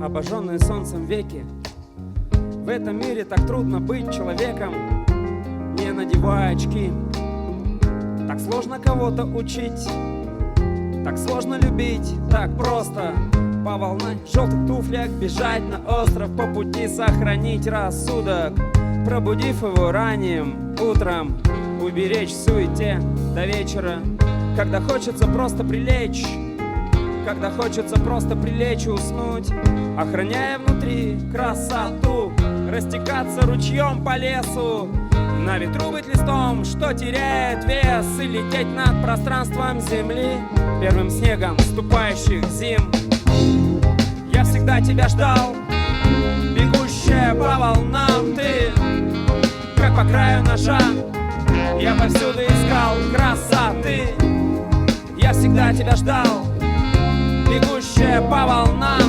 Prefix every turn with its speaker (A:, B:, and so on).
A: обожженные солнцем веки. В этом мире так трудно быть человеком, не надевая очки. Так сложно кого-то учить, так сложно любить, так просто по волне желтых туфлях бежать на остров, по пути сохранить рассудок, пробудив его ранним утром, уберечь в суете до вечера, когда хочется просто прилечь, когда хочется просто прилечь и уснуть, охраняя внутри красоту, растекаться ручьем по лесу, на ветру быть листом, что теряет вес, и лететь над пространством земли, первым снегом ступающих зим. Я всегда тебя ждал, бегущая по волнам ты, как по краю ножа. Я повсюду искал красоты. Я всегда тебя ждал, бегущая по волнам